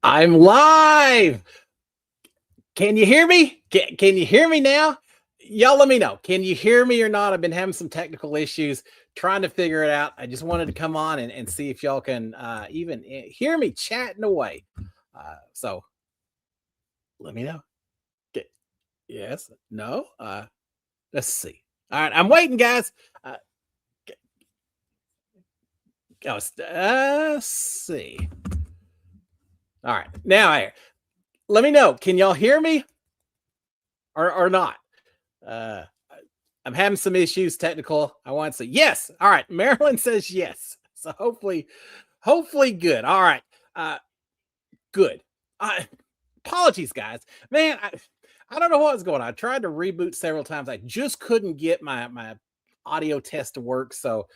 I'm live. Can you hear me? Can you hear me now? Y'all let me know. Can you hear me or not? I've been having some technical issues trying to figure it out. I just wanted to come on and see if y'all can even hear me chatting away. So let me know. Get, yes, no. Let's see. All right, I'm waiting, guys. Uh, see. All right, now let me know. Can y'all hear me or not? Uh, I'm having some issues, technical. I want to say yes. All right. Marilyn says yes. So hopefully good. All right. Good. Apologies, guys. Man, I don't know what was going on. I tried to reboot several times. I just couldn't get my audio test to work. So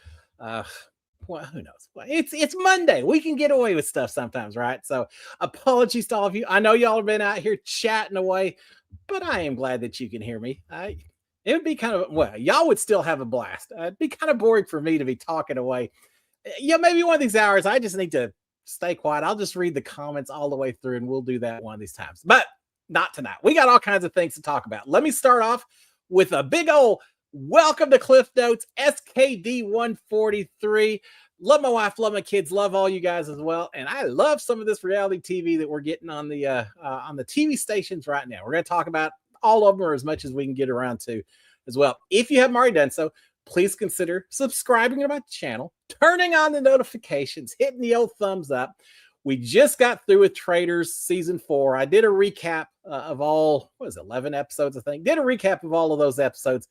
well, who knows? It's Monday. We can get away with stuff sometimes, right? So apologies to all of you. I know y'all have been out here chatting away, but I am glad that you can hear me. It would be kind of, well, y'all would still have a blast. It'd be kind of boring for me to be talking away. Yeah, maybe one of these hours I just need to stay quiet. I'll just read the comments all the way through and we'll do that one of these times. But not tonight. We got all kinds of things to talk about. Let me start off with a big old welcome to Cliff Notes SKD 143. Love my wife, love my kids, love all you guys as well. And I love some of this reality TV that we're getting on the TV stations right now. We're going to talk about all of them or as much as we can get around to as well. If you haven't already done so, please consider subscribing to my channel, turning on the notifications, hitting the old thumbs up. We just got through with Traitors season 4. I did a recap of all, 11 episodes, I think. Did a recap of all of those episodes.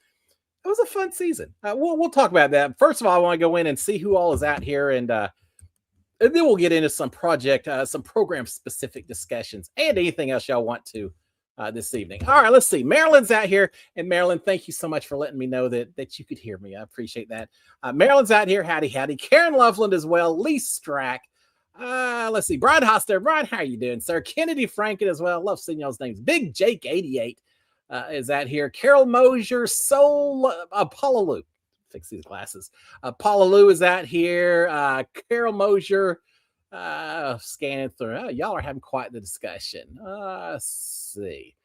It was a fun season. We'll talk about that. First of all, I want to go in and see who all is out here, and then we'll get into some program specific discussions and anything else y'all want to this evening. All right, let's see. Marilyn's out here, and Marilyn, thank you so much for letting me know that you could hear me. I appreciate that. Marilyn's out here. Howdy. Karen Loveland as well. Lee Strack. Let's see. Brian Hoster. Brian, how are you doing, sir? Kennedy Franken as well. Love seeing y'all's names. Big Jake 88 is out here. Carol Mosier. Soul Apollo Lou. Fix these glasses. Paula Lou is out here. Carol Mosier. Scanning through. Y'all are having quite the discussion. Let's see.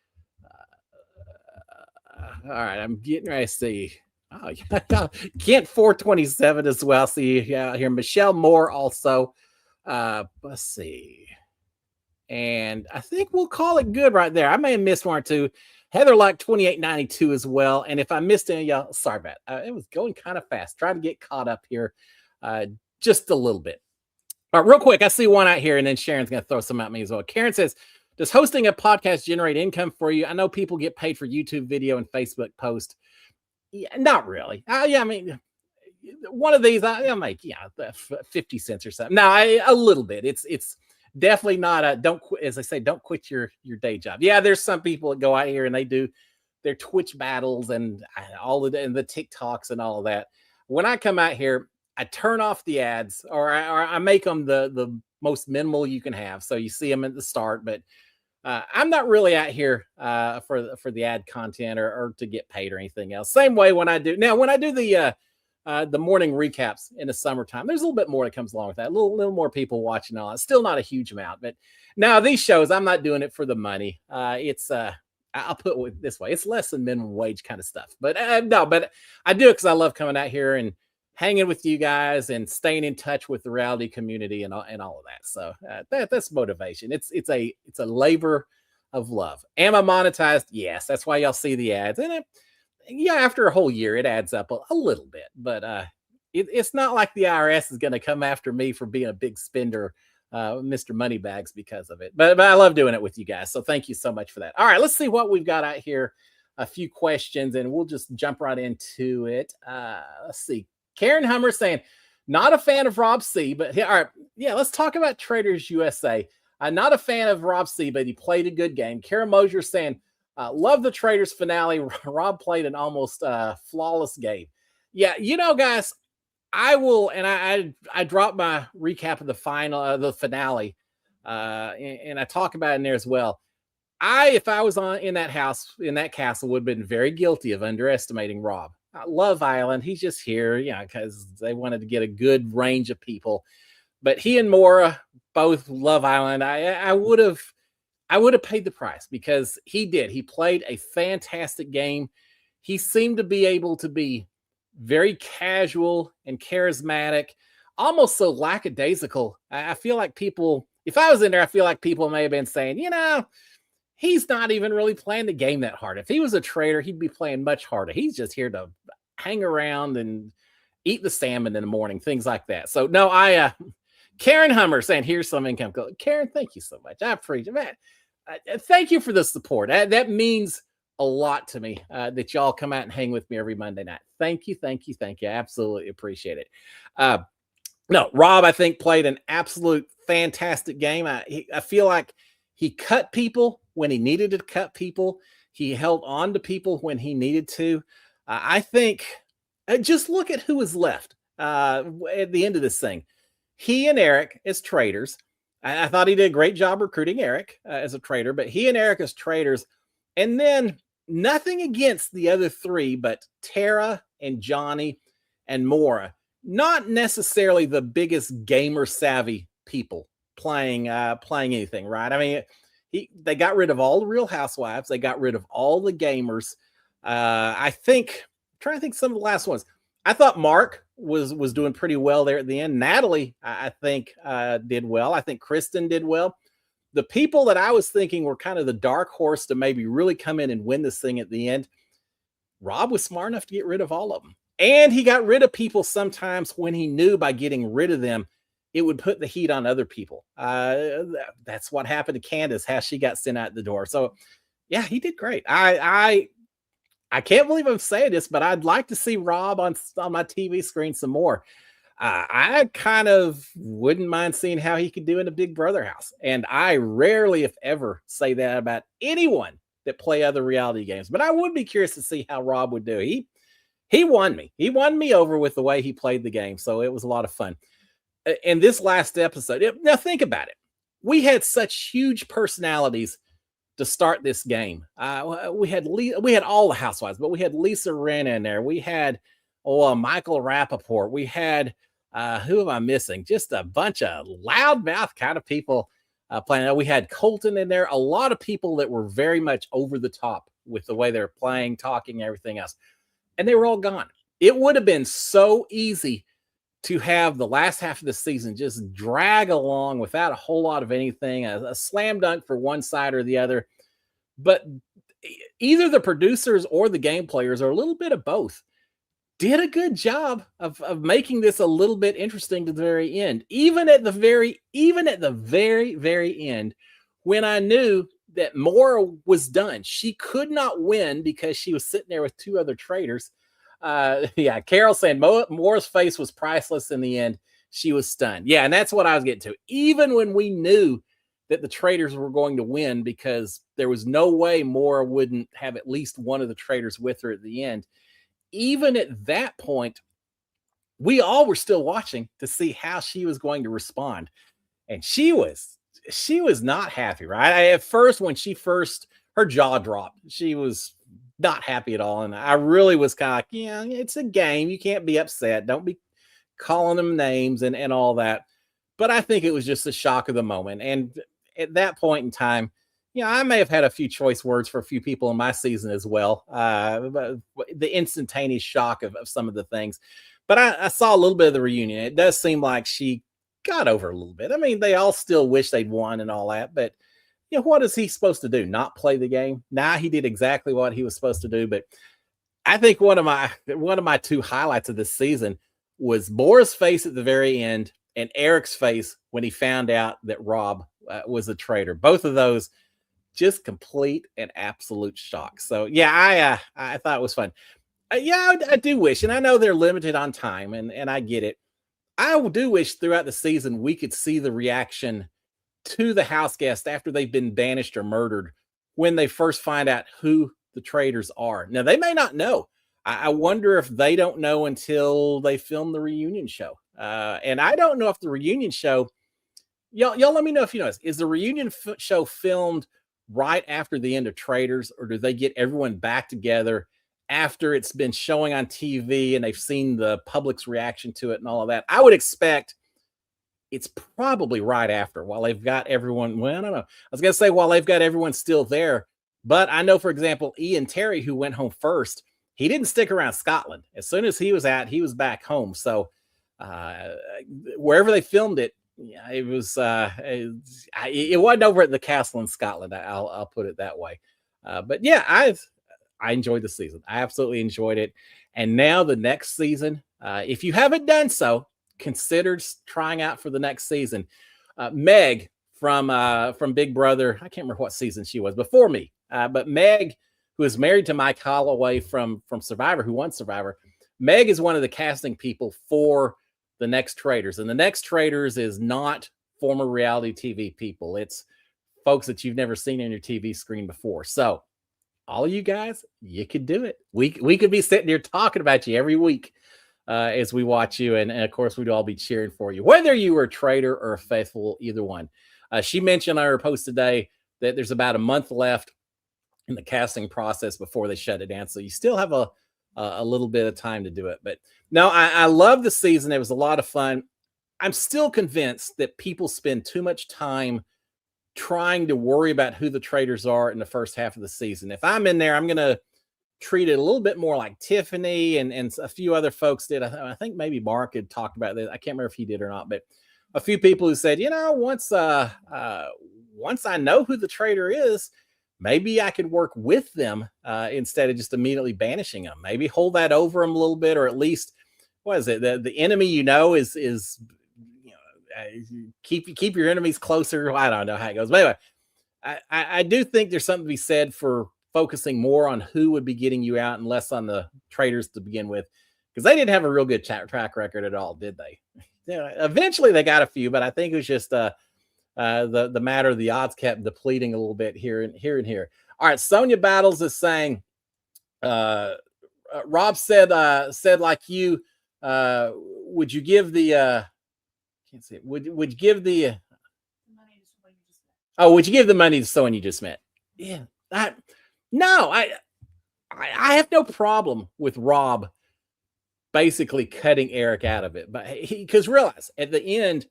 All right, I'm getting ready to see. Oh, Kent 427 as well. See here, Michelle Moore also. Let's see. And I think we'll call it good right there. I may have missed one or two. Heather like 2892 as well. And if I missed any, y'all, sorry about it. It was going kind of fast. Trying to get caught up here just a little bit. All right, real quick, I see one out here, and then Sharon's going to throw some at me as well. Karen says, does hosting a podcast generate income for you? I know people get paid for YouTube video and Facebook post. Yeah, not really. Yeah, I mean, one of these, I make 50 cents or something. Now, a little bit. It's definitely not as I say, don't quit your day job. Yeah, there's some people that go out here and they do their Twitch battles and all of the TikToks and all of that. When I come out here, I turn off the ads, or I make them the most minimal you can have, so you see them at the start. But I'm not really out here for the ad content or to get paid or anything else. Same way when I do the morning recaps in the summertime, there's a little bit more that comes along with that. A little more people watching all that. Still not a huge amount, but now these shows, I'm not doing it for the money. It's I'll put it this way: it's less than minimum wage kind of stuff. But no, but I do it because I love coming out here and hanging with you guys and staying in touch with the reality community and all of that. So that's motivation. It's a labor of love. Am I monetized? Yes. That's why y'all see the ads. And after a whole year, it adds up a little bit. But it's not like the IRS is going to come after me for being a big spender, Mr. Moneybags, because of it. But I love doing it with you guys. So thank you so much for that. All right, let's see what we've got out here. A few questions, and we'll just jump right into it. Let's see. Karen Hummer saying, not a fan of Rob C, but all right, let's talk about Traitors USA. Not a fan of Rob C, but he played a good game. Karen Mosier saying, love the Traitors finale. Rob played an almost flawless game. Yeah, guys, I will, and I dropped my recap of the finale, and I talk about it in there as well. If I was in that house, in that castle, would have been very guilty of underestimating Rob. Love Island. He's just here, because they wanted to get a good range of people. But he and Maura both Love Island, I would have paid the price because he did. He played a fantastic game. He seemed to be able to be very casual and charismatic, almost so lackadaisical. I feel like people, if I was in there, I feel like people may have been saying, he's not even really playing the game that hard. If he was a traitor, he'd be playing much harder. He's just here to hang around and eat the salmon in the morning, things like that. So no, Karen Hummer saying, here's some income. Karen, thank you so much. I appreciate it. Thank you for the support. That means a lot to me that y'all come out and hang with me every Monday night. Thank you, thank you, thank you. I absolutely appreciate it. No, Rob, I think, played an absolute fantastic game. I feel like he cut people when he needed to cut people. He held on to people when he needed to. I think just look at who was left at the end of this thing. He and Eric as traitors. I thought he did a great job recruiting Eric as a traitor, but he and Eric as traitors. And then nothing against the other three, but Tara and Johnny and Maura, not necessarily the biggest gamer savvy people playing anything, right? I mean, they got rid of all the Real Housewives. They got rid of all the gamers. I'm trying to think some of the last ones. I thought Mark was doing pretty well there at the end. Natalie, I think, did well. I think Kristen did well. The people that I was thinking were kind of the dark horse to maybe really come in and win this thing at the end, Rob was smart enough to get rid of all of them. And he got rid of people sometimes when he knew by getting rid of them, it would put the heat on other people. That's what happened to Candace, how she got sent out the door. So, yeah, he did great. I can't believe I'm saying this, but I'd like to see Rob on my TV screen some more. I kind of wouldn't mind seeing how he could do in a Big Brother house. And I rarely, if ever, say that about anyone that play other reality games. But I would be curious to see how Rob would do. He won me. He won me over with the way he played the game. So it was a lot of fun. In this last episode, now think about it. We had such huge personalities to start this game. We had all the housewives, but we had Lisa Rinna in there. We had Michael Rappaport. We had who am I missing? Just a bunch of loudmouth kind of people playing. We had Colton in there. A lot of people that were very much over the top with the way they're playing, talking, everything else, and they were all gone. It would have been so easy to have the last half of the season just drag along without a whole lot of anything, a slam dunk for one side or the other. But either the producers or the game players, or a little bit of both, did a good job of making this a little bit interesting to the very end. Even at the very, very end, when I knew that Maura was done, she could not win because she was sitting there with two other traitors. Yeah, Carol saying Maura's face was priceless in the end. She was stunned. Yeah, and that's what I was getting to. Even when we knew that the traitors were going to win, because there was no way Maura wouldn't have at least one of the traitors with her at the end. Even at that point, we all were still watching to see how she was going to respond. And she was not happy, right? At first, when her jaw dropped, she was not happy at all. And I really was kind of like, yeah, it's a game. You can't be upset. Don't be calling them names and all that. But I think it was just a shock of the moment. And at that point in time, I may have had a few choice words for a few people in my season as well. The instantaneous shock of some of the things. But I saw a little bit of the reunion. It does seem like she got over a little bit. I mean, they all still wish they'd won and all that. But, what is he supposed to do? Not play the game? Nah, he did exactly what he was supposed to do. But I think one of my two highlights of this season was Maura's face at the very end and Eric's face when he found out that Rob was a traitor. Both of those just complete and absolute shock. So yeah, I thought it was fun. I do wish, and I know they're limited on time, and I get it. I do wish throughout the season we could see the reaction to the house guests after they've been banished or murdered when they first find out who the traitors are. Now, they may not know. I wonder if they don't know until they film the reunion show. And I don't know if the reunion show, y'all let me know if you know this. Is the reunion show filmed right after the end of Traitors, or do they get everyone back together after it's been showing on TV and they've seen the public's reaction to it and all of that? I would expect it's probably right after, while they've got everyone. Well, I don't know. I was gonna say while they've got everyone still there, but I know, for example, Ian Terry, who went home first, he didn't stick around Scotland. As soon as he was out, he was back home. So uh, wherever they filmed it, yeah, it was. It wasn't over at the castle in Scotland. I'll put it that way. But yeah, I enjoyed the season. I absolutely enjoyed it. And now the next season, if you haven't done so, consider trying out for the next season. Meg from Big Brother, I can't remember what season she was before me, but Meg, who is married to Mike Holloway from Survivor, who won Survivor. Meg is one of the casting people for the next Traitors, and the next Traitors is not former reality TV people. It's folks that you've never seen on your TV screen before. So all you guys, you could do it. We could be sitting here talking about you every week as we watch you. And of course, we'd all be cheering for you, whether you were a traitor or a faithful, either one. She mentioned on her post today that there's about a month left in the casting process before they shut it down. So you still have a little bit of time to do it. But no, I love the season. It was a lot of fun. I'm still convinced that people spend too much time trying to worry about who the Traitors are in the first half of the season. If I'm in there, I'm going to treat it a little bit more like Tiffany and a few other folks did. I think maybe Mark had talked about this. I can't remember if he did or not, but a few people who said, once I know who the traitor is, maybe I could work with them instead of just immediately banishing them. Maybe hold that over them a little bit, or at least, what is it? The enemy is keep your enemies closer. I don't know how it goes, but anyway, I do think there's something to be said for focusing more on who would be getting you out and less on the traitors to begin with, because they didn't have a real good track record at all, did they? Yeah, eventually they got a few, but I think it was just the matter of the odds kept depleting a little bit here and here. All right, Sonia Battles is saying, Rob said like you, would you give the can't see it. Would you give the money to someone you just met? Oh, would you give the money to someone you just met? Yeah. I have no problem with Rob basically cutting Eric out of it, but because realize at the end,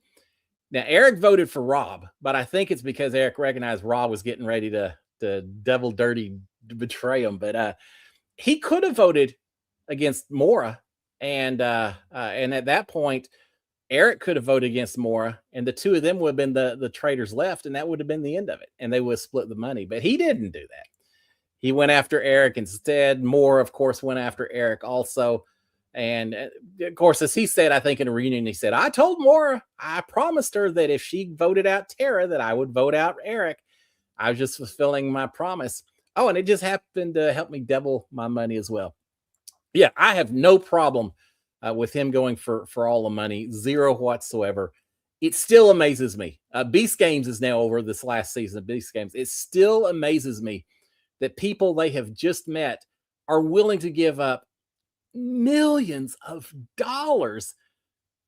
now Eric voted for Rob, but I think it's because Eric recognized Rob was getting ready to devil dirty betray him. But he could have voted against Maura, and at that point, Eric could have voted against Maura, and the two of them would have been the traitors left, and that would have been the end of it, and they would have split the money. But he didn't do that. He went after Eric instead. Maura, of course, went after Eric also. And of course, as he said, I think in a reunion, he said, I told Maura, I promised her that if she voted out Tara, that I would vote out Eric. I was just fulfilling my promise. Oh, and it just happened to help me double my money as well. Yeah, I have no problem with him going for all the money, zero whatsoever. It still amazes me. Beast Games is now over, this last season of Beast Games. It still amazes me that people they have just met are willing to give up millions of dollars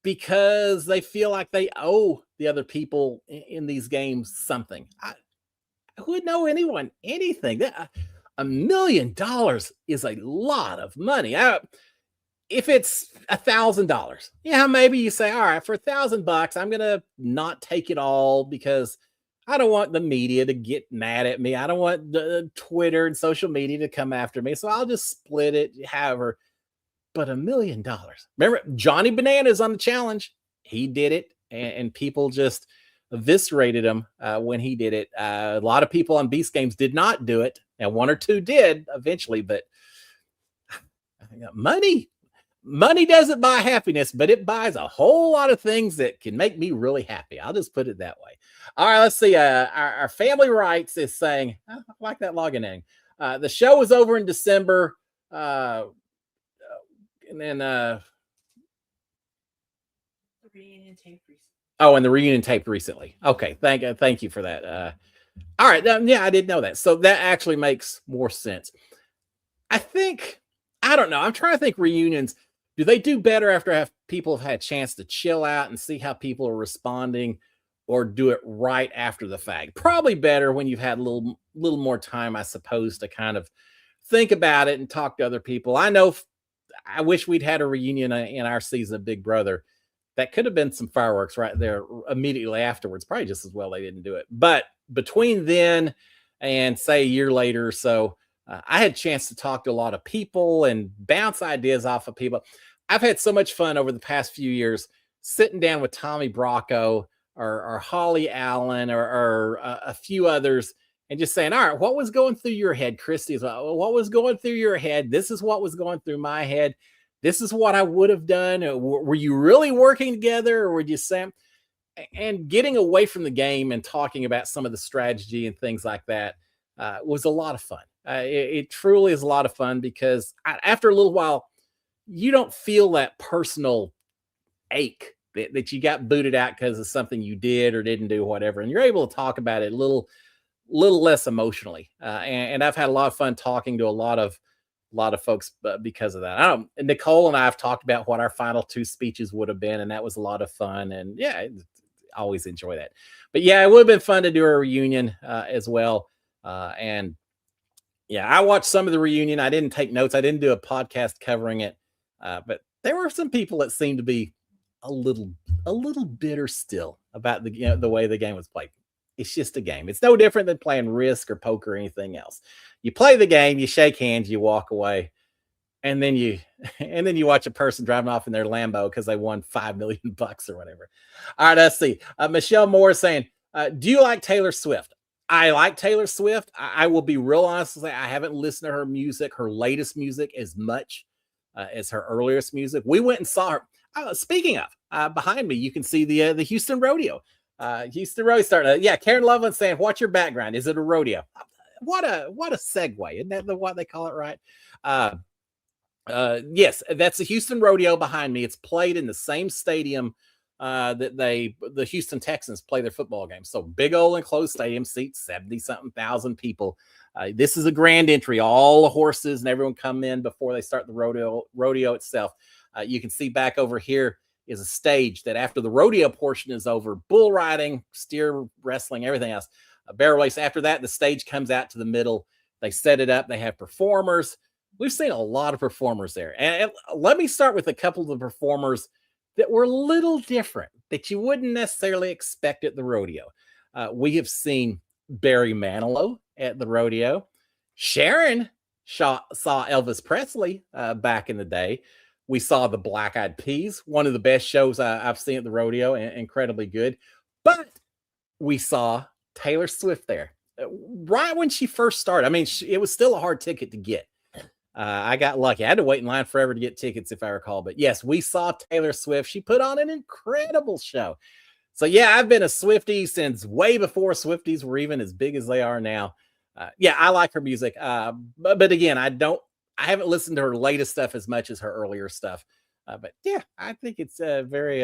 because they feel like they owe the other people in these games something. Who would know anyone anything? $1 million is a lot of money. If it's $1,000, yeah, maybe you say, all right, for $1,000, I'm gonna not take it all because I don't want the media to get mad at me. I don't want the Twitter and social media to come after me, so I'll just split it. However, but $1 million. Remember, Johnny Bananas on the challenge. He did it, and people just eviscerated him when he did it. A lot of people on Beast Games did not do it, and one or two did eventually. But money doesn't buy happiness, but it buys a whole lot of things that can make me really happy. I'll just put it that way. All right, let's see. Our family rights is saying, I like that login name. The show was over in December. And then the reunion taped recently. Oh, and the reunion taped recently. Okay, thank you for that. All right, yeah, I didn't know that. So that actually makes more sense. I don't know. I'm trying to think reunions. Do they do better after people have had a chance to chill out and see how people are responding, or do it right after the fact? Probably better when you've had a little more time, I suppose, to kind of think about it and talk to other people. I know I wish we'd had a reunion in our season of Big Brother. that could have been some fireworks right there immediately afterwards. Probably just as well they didn't do it. But between then and say a year later or so, I had a chance to talk to a lot of people and bounce ideas off of people. I've had so much fun over the past few years sitting down with Tommy Bracco or Holly Allen or a few others and just saying, all right, what was going through your head, Christy? What was going through your head? This is what was going through my head. This is what I would have done. Were you really working together, or were you Sam? And getting away from the game and talking about some of the strategy and things like that was a lot of fun. It truly is a lot of fun because after a little while, you don't feel that personal ache that you got booted out because of something you did or didn't do, whatever. And you're able to talk about it a little less emotionally. And I've had a lot of fun talking to a lot of folks because of that. Nicole and I have talked about what our final 2 speeches would have been, and that was a lot of fun. And yeah, I always enjoy that. But yeah, it would have been fun to do a reunion as well. And yeah, I watched some of the reunion. I didn't take notes. I didn't do a podcast covering it. But there were some people that seemed to be a little bitter still about the way the game was played. It's just a game. It's no different than playing Risk or poker or anything else. You play the game, you shake hands, you walk away, and then you watch a person driving off in their Lambo because they won $5 million or whatever. All right, let's see. Michelle Moore is saying, do you like Taylor Swift? I like Taylor Swift. I will be real honest and say I haven't listened to her music, her latest music, as much as her earliest music. We went and saw her. Speaking of, behind me, you can see the Houston Rodeo. Houston Rodeo starting. Yeah, Karen Loveland saying, "What's your background? Is it a rodeo?" What a segue! Isn't that what they call it, right? Yes, that's the Houston Rodeo behind me. It's played in the same stadium that the Houston Texans play their football game. So big old enclosed stadium, seats 70-something thousand people. This is a grand entry. All the horses and everyone come in before they start the rodeo itself. You can see back over here is a stage that after the rodeo portion is over, bull riding, steer wrestling, everything else, a barrel race. After that, the stage comes out to the middle. They set it up. They have performers. We've seen a lot of performers there. And let me start with a couple of the performers that were a little different that you wouldn't necessarily expect at the rodeo. We have seen Barry Manilow at the rodeo. Sharon saw Elvis Presley back in the day. We saw the Black Eyed Peas, one of the best shows I've seen at the rodeo, and incredibly good. But we saw Taylor Swift there right when she first started. I mean, it was still a hard ticket to get. I got lucky. I had to wait in line forever to get tickets, if I recall. But yes, we saw Taylor Swift. She put on an incredible show. So yeah, I've been a Swiftie since way before Swifties were even as big as they are now. Yeah, I like her music. But again, I haven't listened to her latest stuff as much as her earlier stuff. But yeah, I think it's very.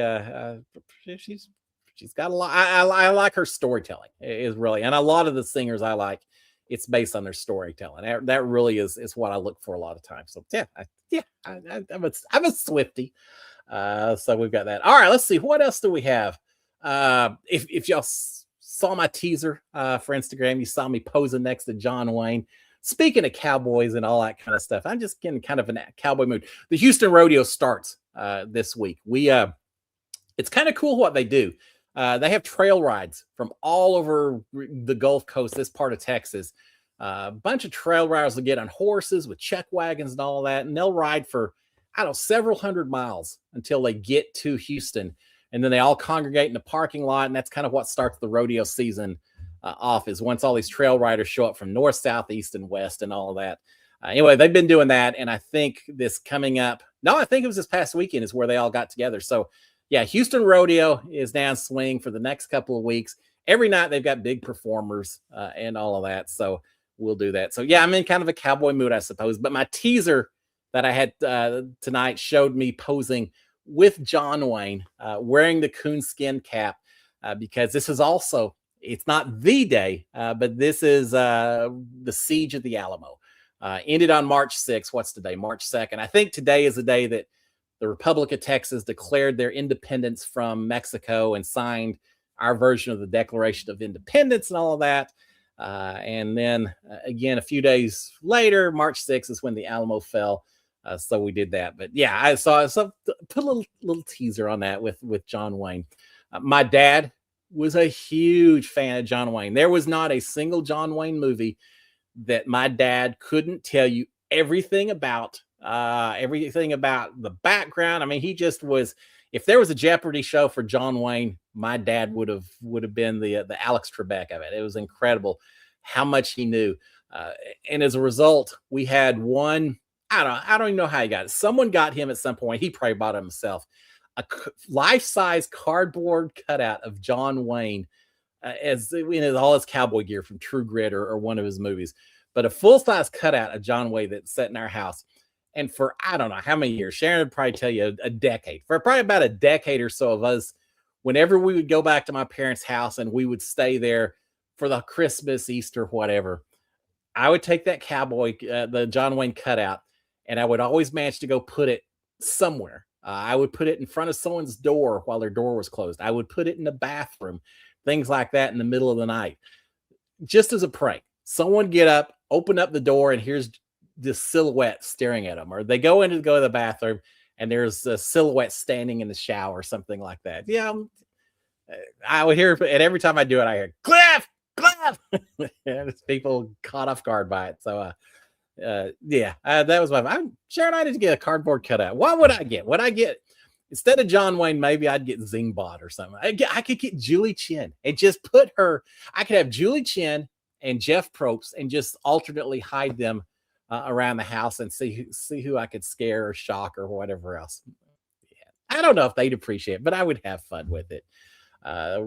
She's got a lot. I like her storytelling. Is really, and a lot of the singers I like, it's based on their storytelling. That really is what I look for a lot of times. So yeah, I'm a Swiftie. So we've got that. All right, let's see. What else do we have? If y'all saw my teaser for Instagram, you saw me posing next to John Wayne. Speaking of cowboys and all that kind of stuff, I'm just getting kind of in a cowboy mood. The Houston Rodeo starts this week. It's kind of cool what they do. They have trail rides from all over the Gulf Coast, this part of Texas. A bunch of trail riders will get on horses with chuck wagons and all that, and they'll ride for, I don't know, several hundred miles until they get to Houston. And then they all congregate in the parking lot, and that's kind of what starts the rodeo season off, is once all these trail riders show up from north, south, east, and west and all of that. Anyway, they've been doing that, and I think this coming up, I think it was this past weekend is where they all got together. So yeah, Houston Rodeo is down swing for the next couple of weeks. Every night they've got big performers and all of that. So we'll do that. So yeah, I'm in kind of a cowboy mood, I suppose. But my teaser that I had tonight showed me posing with John Wayne wearing the coonskin cap because this is also, it's not the day, but this is the Siege of the Alamo. Ended on March 6th. What's today? March 2nd. I think today is the day that the Republic of Texas declared their independence from Mexico and signed our version of the Declaration of Independence and all of that. And then again, a few days later, March 6th is when the Alamo fell. So we did that. But yeah, I saw put a little teaser on that with John Wayne. My dad was a huge fan of John Wayne. There was not a single John Wayne movie that my dad couldn't tell you everything about the background. I mean, he just was. If there was a Jeopardy show for John Wayne, my dad would have been the Alex Trebek of it. It was incredible how much he knew, and as a result, we had one. I don't even know how he got it. Someone got him at some point. He probably bought it himself. A life-size cardboard cutout of John Wayne, as in all his cowboy gear from True Grit or one of his movies, but a full-size cutout of John Wayne that's set in our house. And for I don't know how many years, Sharon would probably tell you a decade. For probably about a decade or so of us, whenever we would go back to my parents' house and we would stay there for the Christmas, Easter, whatever, I would take that the John Wayne cutout, and I would always manage to go put it somewhere. I would put it in front of someone's door while their door was closed. I would put it in the bathroom, things like that in the middle of the night, just as a prank. Someone get up, open up the door, and here's this silhouette staring at them. Or they go to the bathroom, and there's a silhouette standing in the shower, something like that. Yeah, I would hear, and every time I do it, I hear, Cliff! And it's people caught off guard by it. So, that was I'm sure I didn't get a cardboard cutout. What would I get? Would I get, instead of John Wayne, maybe I'd get Zingbot or something. I could get Julie Chen and just put her, I could have Julie Chen and Jeff Probst and just alternately hide them around the house and see who I could scare or shock or whatever else. Yeah. I don't know if they'd appreciate it, but I would have fun with it. I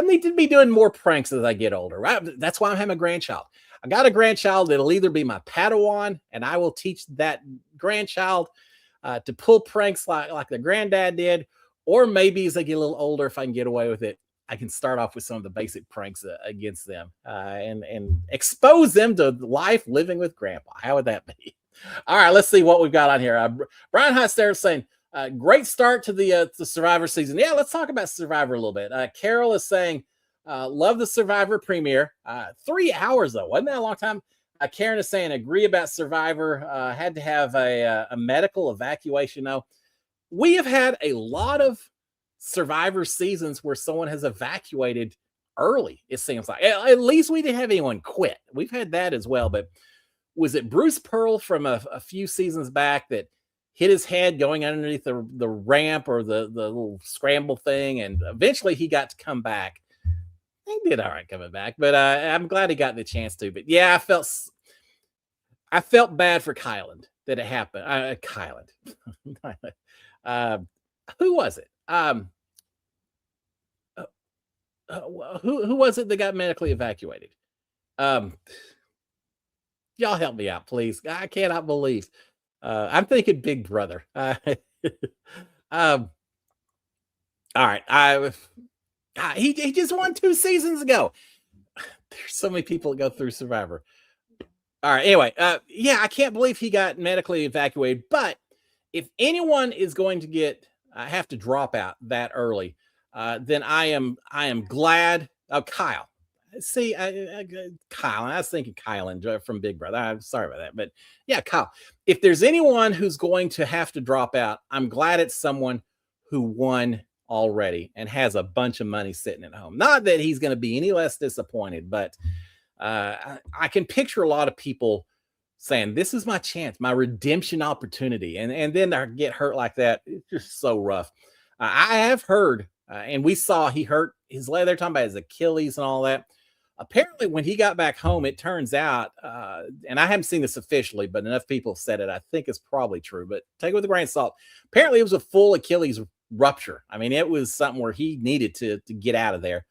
need to be doing more pranks as I get older. Right? That's why I'm having a grandchild. I got a grandchild that'll either be my Padawan, and I will teach that grandchild to pull pranks like the granddad did, or maybe as they get a little older, if I can get away with it, I can start off with some of the basic pranks against them and expose them to life living with Grandpa. How would that be? All right, let's see what we've got on here. Brian Hostler saying, great start to the Survivor season. Yeah, let's talk about Survivor a little bit. Carol is saying, love the Survivor premiere. 3 hours, though. Wasn't that a long time? Karen is saying, agree about Survivor. Had to have a medical evacuation, though. We have had a lot of Survivor seasons where someone has evacuated early, it seems like. At least we didn't have anyone quit. We've had that as well. But was it Bruce Pearl from a few seasons back that hit his head going underneath the ramp or the little scramble thing, and eventually he got to come back? He did all right coming back, but I'm glad he got the chance to. But yeah, I felt bad for Kyland that it happened. Kyland. Who was it? Who was it that got medically evacuated? Y'all help me out, please. I cannot believe. I'm thinking Big Brother. All right. He just won 2 seasons ago. There's so many people that go through Survivor. All right. Anyway, I can't believe he got medically evacuated. But if anyone is going to have to drop out that early, then I am glad. Oh, Kyle. See, Kyle. I was thinking Kylan from Big Brother. I'm sorry about that, but yeah, Kyle. If there's anyone who's going to have to drop out, I'm glad it's someone who won already and has a bunch of money sitting at home. Not that he's going to be any less disappointed, but I can picture a lot of people saying, "This is my chance, my redemption opportunity," and then I get hurt like that. It's just so rough. I have heard, and we saw he hurt his leg. They're talking about his Achilles and all that. Apparently, when he got back home, it turns out, and I haven't seen this officially, but enough people have said it, I think it's probably true, but take it with a grain of salt. Apparently, it was a full Achilles rupture. I mean, it was something where he needed to get out of there.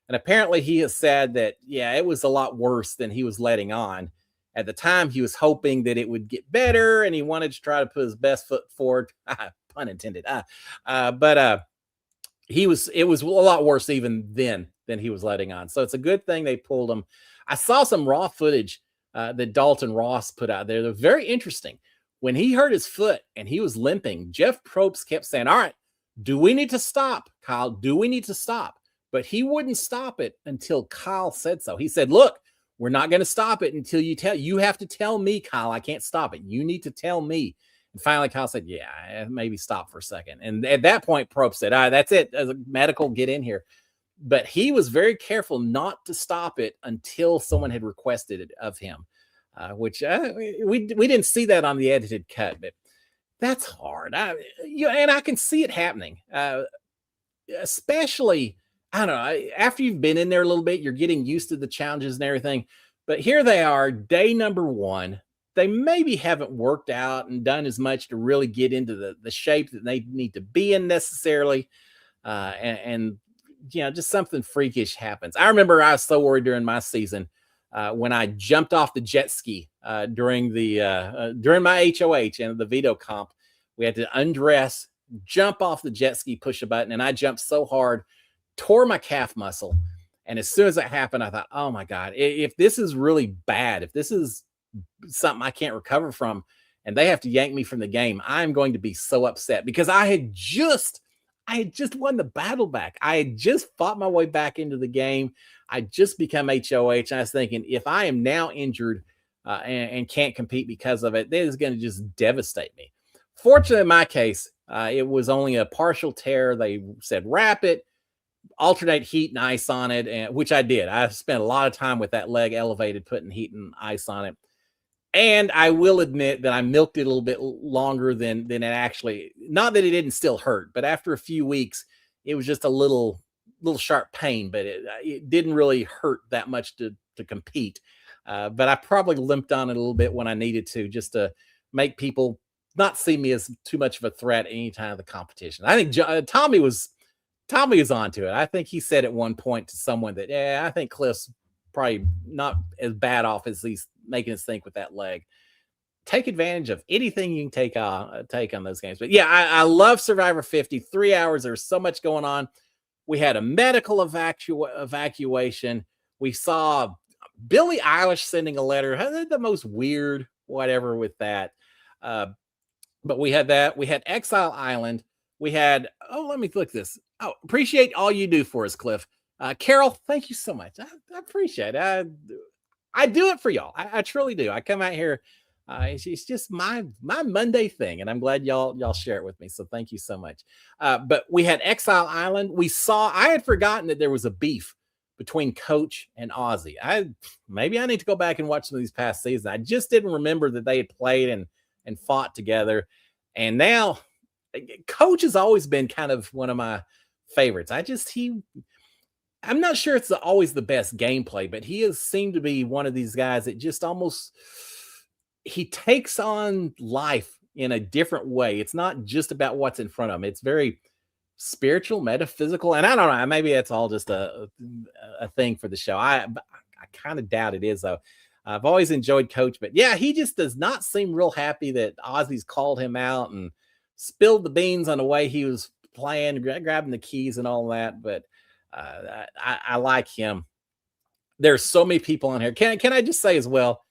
And apparently, he has said that, yeah, it was a lot worse than he was letting on. At the time, he was hoping that it would get better, and he wanted to try to put his best foot forward, pun intended. But it was a lot worse even then than he was letting on. So it's a good thing they pulled him. I saw some raw footage that Dalton Ross put out there. They're very interesting. When he hurt his foot and he was limping, Jeff Probst kept saying, all right, do we need to stop, Kyle? Do we need to stop? But he wouldn't stop it until Kyle said so. He said, look, we're not going to stop it until you have to tell me, Kyle, I can't stop it. You need to tell me. And finally, Kyle said, yeah, maybe stop for a second. And at that point, Probe said, all right, that's it. As a medical, get in here. But he was very careful not to stop it until someone had requested it of him, which we didn't see that on the edited cut, but that's hard. And I can see it happening, especially, I don't know, after you've been in there a little bit, you're getting used to the challenges and everything. But here they are, day number 1. They maybe haven't worked out and done as much to really get into the shape that they need to be in necessarily. And just something freakish happens. I remember I was so worried during my season when I jumped off the jet ski during my HOH and the veto comp. We had to undress, jump off the jet ski, push a button, and I jumped so hard, tore my calf muscle. And as soon as that happened, I thought, oh my God, if this is really bad, if this is something I can't recover from, and they have to yank me from the game, I'm going to be so upset because I had just won the battle back. I had just fought my way back into the game. I just become HOH. And I was thinking, if I am now injured and can't compete because of it, that is going to just devastate me. Fortunately, in my case, it was only a partial tear. They said, wrap it, alternate heat and ice on it, and which I did. I spent a lot of time with that leg elevated, putting heat and ice on it. And I will admit that I milked it a little bit longer than it actually, not that it didn't still hurt, but after a few weeks, it was just a little sharp pain, but it didn't really hurt that much to compete. But I probably limped on it a little bit when I needed to, just to make people not see me as too much of a threat any time of the competition. I think Tommy was onto it. I think he said at one point to someone that, I think Cliff's probably not as bad off as he's making us think with that leg. Take advantage of anything you can take on those games. But yeah, I love Survivor 50. 3 hours. There's so much going on. We had a medical evacuation. We saw Billie Eilish sending a letter. The most weird whatever with that. But we had that. We had Exile Island. We had, let me look this. Appreciate all you do for us, Cliff. Carol, thank you so much. I appreciate it. I do it for y'all. I truly do. I come out here. It's just my Monday thing, and I'm glad y'all share it with me. So thank you so much. But we had Exile Island. I had forgotten that there was a beef between Coach and Ozzy. Maybe I need to go back and watch some of these past seasons. I just didn't remember that they had played and fought together. And now Coach has always been kind of one of my favorites. I'm not sure it's always the best gameplay, but he has seemed to be one of these guys that just almost, he takes on life in a different way. It's not just about what's in front of him. It's very spiritual, metaphysical. And I don't know, maybe it's all just a thing for the show. I kind of doubt it is, though. I've always enjoyed Coach, but yeah, he just does not seem real happy that Ozzy's called him out and spilled the beans on the way he was playing, grabbing the keys and all that. But I like him. There's so many people on here. Can I just say as well,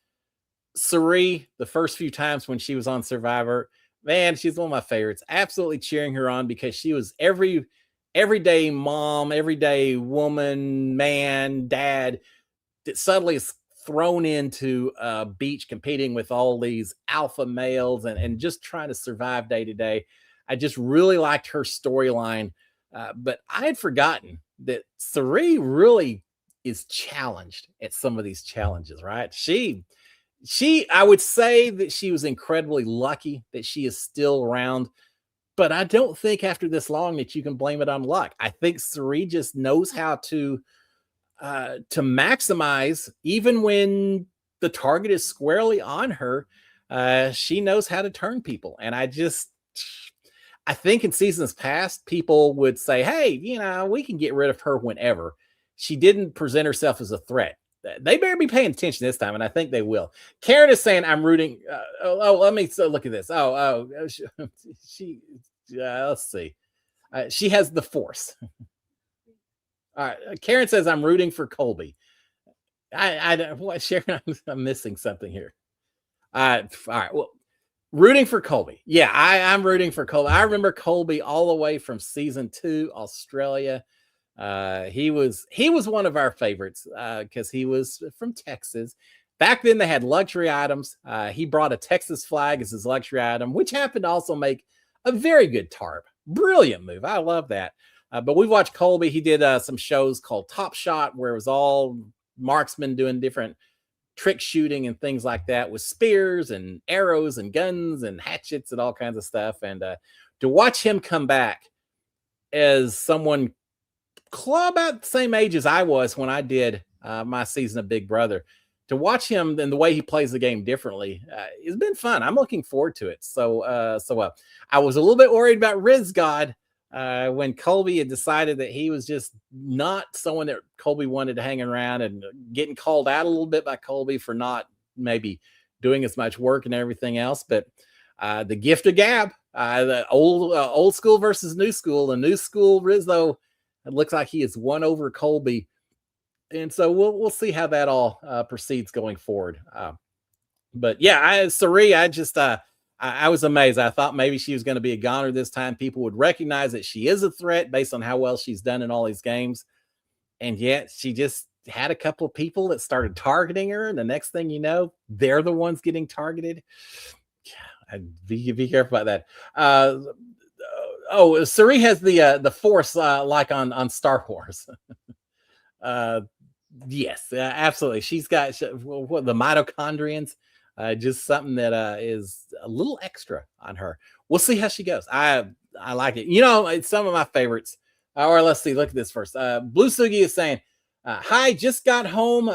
Sari, the first few times when she was on Survivor, man, she's one of my favorites. Absolutely cheering her on because she was everyday mom, everyday woman, man, dad that suddenly is thrown into a beach competing with all these alpha males and just trying to survive day to day. I just really liked her storyline. But I had forgotten that Sari really is challenged at some of these challenges, right? I would say that she was incredibly lucky that she is still around, but I don't think after this long that you can blame it on luck. I think Sari just knows how to maximize even when the target is squarely on her. She knows how to turn people. And I think in seasons past, people would say, hey, we can get rid of her whenever. She didn't present herself as a threat. They better be paying attention this time, and I think they will. Karen is saying, I'm rooting. Let me look at this. She let's see. She has the force. All right. Karen says, I'm rooting for Colby. Sharon, I'm missing something here. All right. Well, rooting for Colby. Yeah, I'm rooting for Colby. I remember Colby all the way from season 2, Australia. He was one of our favorites because he was from Texas. Back then, they had luxury items. He brought a Texas flag as his luxury item, which happened to also make a very good tarp. Brilliant move. I love that. But we watched Colby. He did some shows called Top Shot, where it was all marksmen doing different trick shooting and things like that with spears and arrows and guns and hatchets and all kinds of stuff. And to watch him come back as someone about the same age as I was when I did my season of Big Brother, to watch him and the way he plays the game differently, it's been fun. I'm looking forward to it. So I was a little bit worried about Riz God when Colby had decided that he was just not someone that Colby wanted to hang around, and getting called out a little bit by Colby for not maybe doing as much work and everything else. But the gift of gab, the old school versus new school. The new school Rizzo, it looks like he has won over Colby, and so we'll see how that all proceeds going forward. But yeah, Sari, I was amazed. I thought maybe she was going to be a goner this time. People would recognize that she is a threat based on how well she's done in all these games, and yet she just had a couple of people that started targeting her, and the next thing you know, they're the ones getting targeted. Be careful about that. Sari has the Force like on Star Wars. Yes, absolutely. She's got the mitochondrians, just something that is a little extra on her. We'll see how she goes. I like it. You know, it's some of my favorites. Or let's see. Look at this first. Blue Sugi is saying, "Hi, just got home.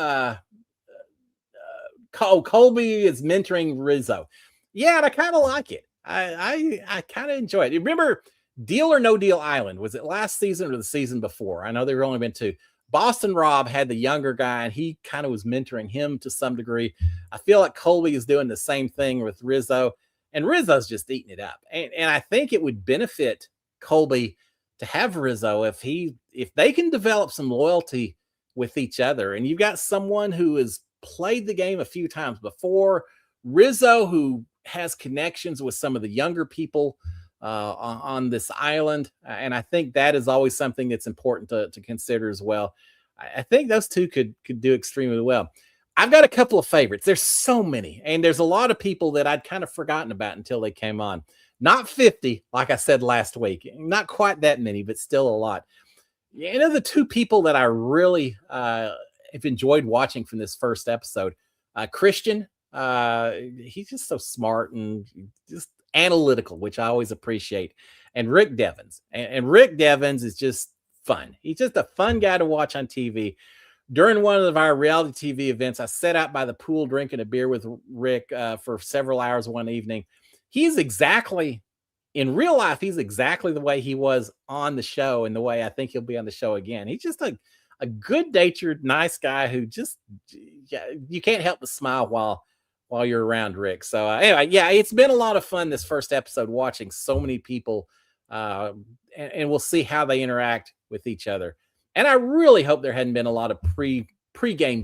Colby is mentoring Rizzo. Yeah, and I kind of like it. I kind of enjoy it. Remember Deal or No Deal Island? Was it last season or the season before? I know there were only been two. Boston Rob had the younger guy, and he kind of was mentoring him to some degree. I feel like Colby is doing the same thing with Rizzo, and Rizzo's just eating it up. And I think it would benefit Colby to have Rizzo if they can develop some loyalty with each other. And you've got someone who has played the game a few times before, Rizzo, who has connections with some of the younger people on this island. And I think that is always something that's important to consider as well. I think those two could do extremely well. I've got a couple of favorites. There's so many, and there's a lot of people that I'd kind of forgotten about until they came on. Not 50, like I said last week, not quite that many, but still a lot. You know, the two people that I really have enjoyed watching from this first episode, Christian, he's just so smart and just analytical, which I always appreciate. And Rick Devens. And Rick Devens is just fun. He's just a fun guy to watch on TV. During one of our reality TV events, I sat out by the pool drinking a beer with Rick for several hours one evening. He's exactly, in real life, he's exactly the way he was on the show, and the way I think he'll be on the show again. He's just a good-natured, nice guy who just, you can't help but smile while you're around Rick. So anyway, yeah, it's been a lot of fun this first episode, watching so many people, and we'll see how they interact with each other. And I really hope there hadn't been a lot of pre-game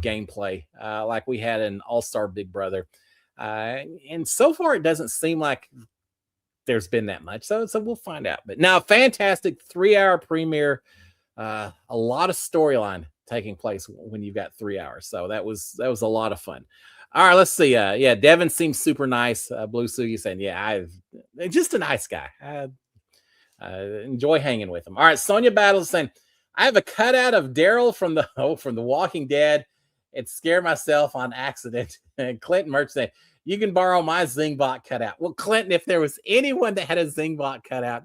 gameplay like we had in All-Star Big Brother. And so far, it doesn't seem like there's been that much. So we'll find out. But now, fantastic 3-hour premiere. A lot of storyline taking place when you've got 3 hours. So that was a lot of fun. All right, let's see. Yeah, Devin seems super nice. Blue Sugi saying, yeah, just a nice guy. Enjoy hanging with him. All right, Sonia Battles saying, I have a cutout of Daryl from the Walking Dead. It scared myself on accident. And Clinton Merch saying, you can borrow my Zingbot cutout. Well, Clinton, if there was anyone that had a Zingbot cutout,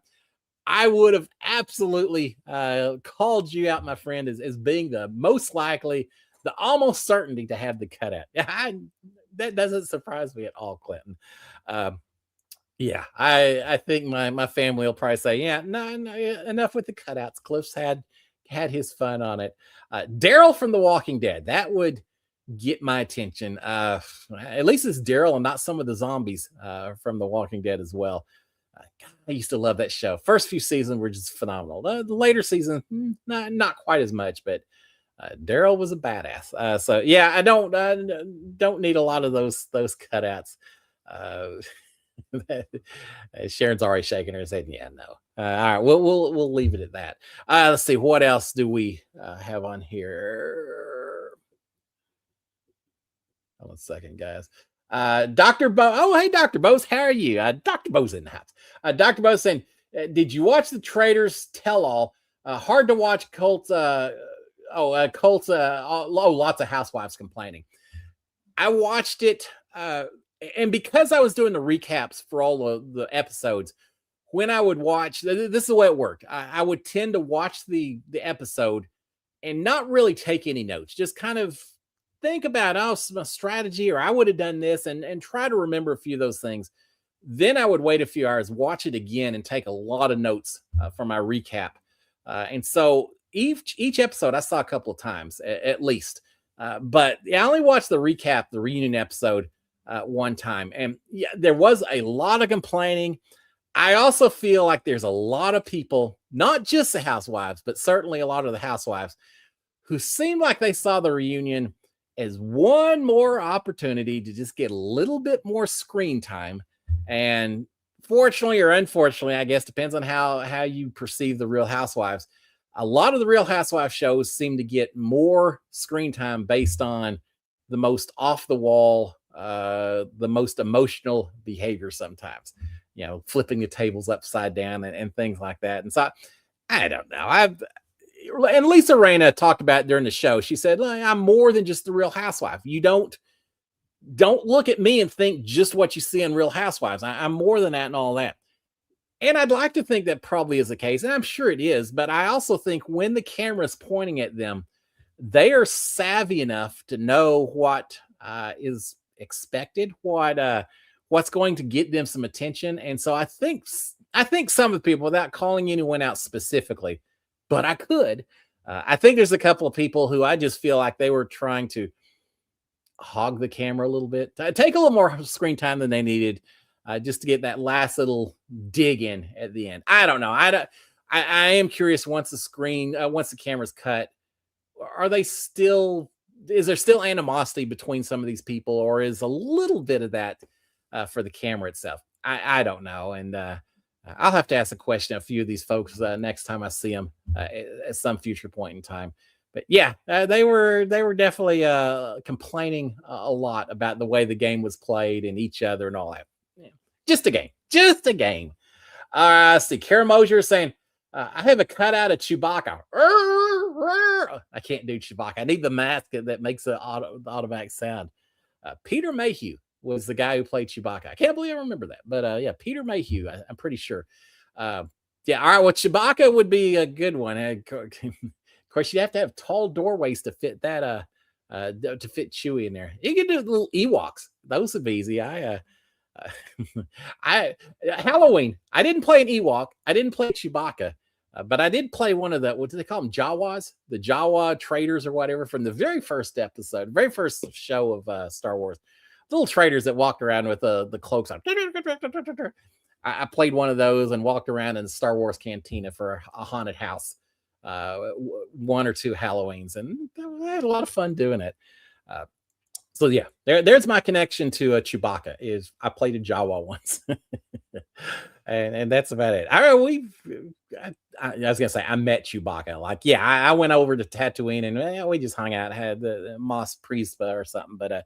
I would have absolutely called you out, my friend, as being the most likely, the almost certainty to have the cutout. That doesn't surprise me at all, Clinton. Yeah, I think my family will probably say, yeah, no, enough with the cutouts. Cliff's had his fun on it. Daryl from The Walking Dead, that would get my attention. At least it's Daryl and not some of the zombies from The Walking Dead as well. I used to love that show. First few seasons were just phenomenal. The later season, not quite as much, but Daryl was a badass. So yeah, I don't need a lot of those cutouts. Sharon's already shaking her head. Yeah, no. All right, we'll leave it at that. Let's see what else do we have on here. Hold on a second, guys. Dr. Bo. Oh, hey, Dr. Bose. How are you? Dr. Bose in the house. Dr. Bose saying, did you watch the Traitors tell all? Hard to watch Colts. Colts. Lots of housewives complaining. I watched it. And because I was doing the recaps for all of the episodes, when I would watch, this is the way it worked. I would tend to watch the episode and not really take any notes, just kind of think about some strategy, or I would have done this, and try to remember a few of those things. Then I would wait a few hours, watch it again, and take a lot of notes for my recap. And so each episode I saw a couple of times at least. But yeah, I only watched the recap, the reunion episode, one time, and yeah, there was a lot of complaining. I also feel like there's a lot of people, not just the housewives, but certainly a lot of the housewives, who seem like they saw the reunion as one more opportunity to just get a little bit more screen time. And fortunately or unfortunately, I guess depends on how you perceive the Real Housewives. A lot of the Real Housewives shows seem to get more screen time based on the most off the wall, the most emotional behavior sometimes. Flipping the tables upside down and things like that. And so I don't know. And Lisa Reyna talked about it during the show. She said, I'm more than just the Real Housewife. You don't look at me and think just what you see in Real Housewives. I'm more than that and all that. And I'd like to think that probably is the case. And I'm sure it is. But I also think when the camera's pointing at them, they are savvy enough to know what is expected, what's going to get them some attention. And so I think some of the people, without calling anyone out specifically, but I could, I think there's a couple of people who I just feel like they were trying to hog the camera a little bit, take a little more screen time than they needed, just to get that last little dig in at the end. I don't know. I am curious, once the camera's cut, is there still animosity between some of these people, or is a little bit of that for the camera itself? I don't know. And I'll have to ask a question of a few of these folks next time I see them at some future point in time. But yeah, they were definitely complaining a lot about the way the game was played and each other and all that. Yeah. Just a game. Let's see. Kara Mosier is saying, I have a cutout of Chewbacca. I can't do Chewbacca. I need the mask that makes the automatic sound. Peter Mayhew was the guy who played Chewbacca. I can't believe I remember that. But yeah, Peter Mayhew, I'm pretty sure. Yeah, all right. Well, Chewbacca would be a good one. Of course, you'd have to have tall doorways to fit that, to fit Chewie in there. You could do little Ewoks. Those would be easy. Halloween. I didn't play an Ewok. I didn't play Chewbacca. But I did play one of the, what do they call them? Jawas? The Jawa Traitors or whatever, from the very first episode, very first show of Star Wars. Little traitors that walked around with the cloaks on. I played one of those and walked around in the Star Wars cantina for a haunted house, one or two Halloweens, and I had a lot of fun doing it. So yeah, there's my connection to Chewbacca. Is I played a Jawa once, and that's about it. I was gonna say I met Chewbacca. Like, yeah, I went over to Tatooine and we just hung out, had the Moss Priest or something. But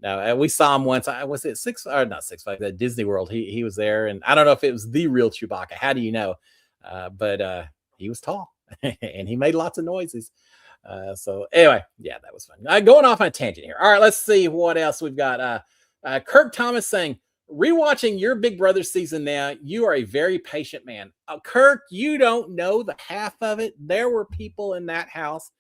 no, we saw him once. Was it not Six Flags at Disney World? He was there, and I don't know if it was the real Chewbacca. How do you know? But he was tall and he made lots of noises. So anyway, yeah, that was fun. Going off on a tangent here. All right, let's see what else we've got. Kirk Thomas saying, rewatching your Big Brother season now, you are a very patient man. Kirk, you don't know the half of it. There were people in that house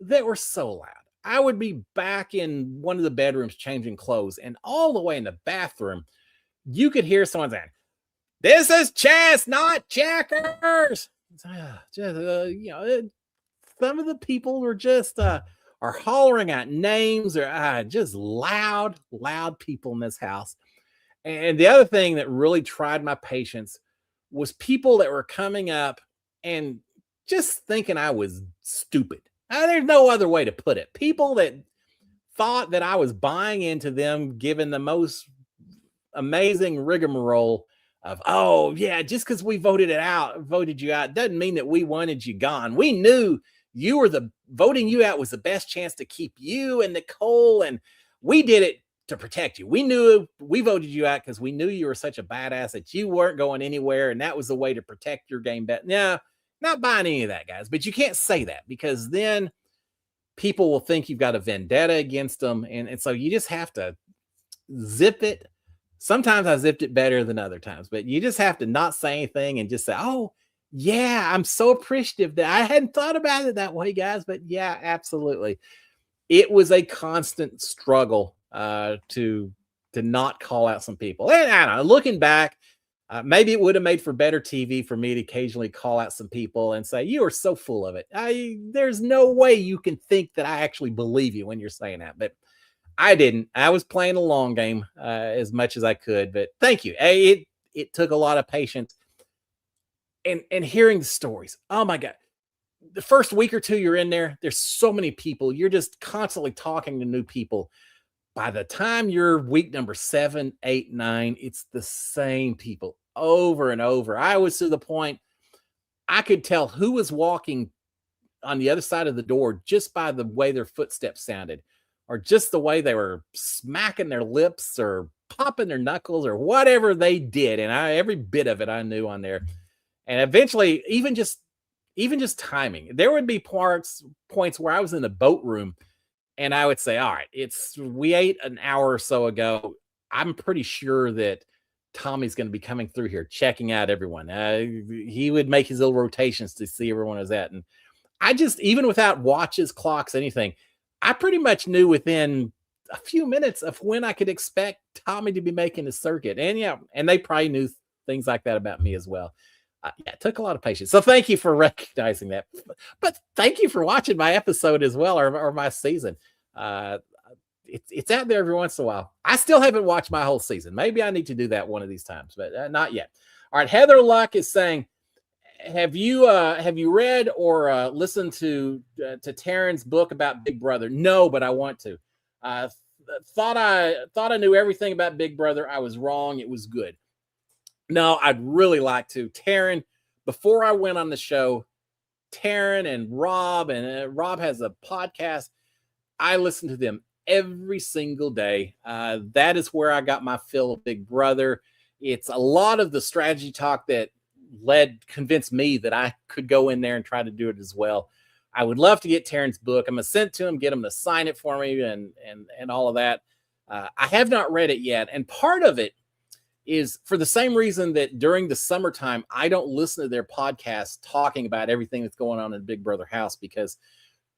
that were so loud. I would be back in one of the bedrooms changing clothes, and all the way in the bathroom, you could hear someone saying, "This is chess, not checkers." Some of the people were just are hollering out names, or just loud people in this house. And the other thing that really tried my patience was people that were coming up and just thinking I was stupid. There's no other way to put it. People that thought that I was buying into them, giving the most amazing rigmarole of, oh yeah, just because we voted you out, doesn't mean that we wanted you gone. We knew you were voting you out was the best chance to keep you and Nicole, and we did it to protect you. We knew we voted you out because we knew you were such a badass that you weren't going anywhere, and that was the way to protect your game bet. Yeah, not buying any of that, guys. But you can't say that, because then people will think you've got a vendetta against them, and so you just have to zip it. Sometimes I zipped it better than other times, but you just have to not say anything and just say, oh, yeah, I'm so appreciative that I hadn't thought about it that way, guys. But yeah, absolutely. It was a constant struggle to not call out some people. And I don't know, looking back, maybe it would have made for better TV for me to occasionally call out some people and say, you are so full of it. There's no way you can think that I actually believe you when you're saying that. But I didn't. I was playing a long game as much as I could. But thank you. It took a lot of patience. And hearing the stories. Oh my God. The first week or two you're in there, there's so many people. You're just constantly talking to new people. By the time you're week number 7, 8, 9, it's the same people over and over. I was to the point I could tell who was walking on the other side of the door just by the way their footsteps sounded, or just the way they were smacking their lips or popping their knuckles or whatever they did. And every bit of it I knew on there. And eventually, even just timing, there would be points where I was in the boat room and I would say, all right, we ate an hour or so ago. I'm pretty sure that Tommy's going to be coming through here, checking out everyone. He would make his little rotations to see everyone was at. And I just, even without watches, clocks, anything, I pretty much knew within a few minutes of when I could expect Tommy to be making the circuit. And yeah, and they probably knew things like that about me as well. Yeah, it took a lot of patience. So thank you for recognizing that. But thank you for watching my episode as well, or my season. It's out there every once in a while. I still haven't watched my whole season. Maybe I need to do that one of these times, but not yet. All right, Heather Luck is saying, have you read or listened to Taryn's book about Big Brother? No, but I want to. Thought I knew everything about Big Brother. I was wrong. It was good. No, I'd really like to. Taryn, before I went on the show, Taryn and Rob has a podcast. I listen to them every single day. That is where I got my fill of Big Brother. It's a lot of the strategy talk that convinced me that I could go in there and try to do it as well. I would love to get Taryn's book. I'm going to send it to him, get him to sign it for me and all of that. I have not read it yet. And part of it is for the same reason that during the summertime, I don't listen to their podcasts talking about everything that's going on in Big Brother house, because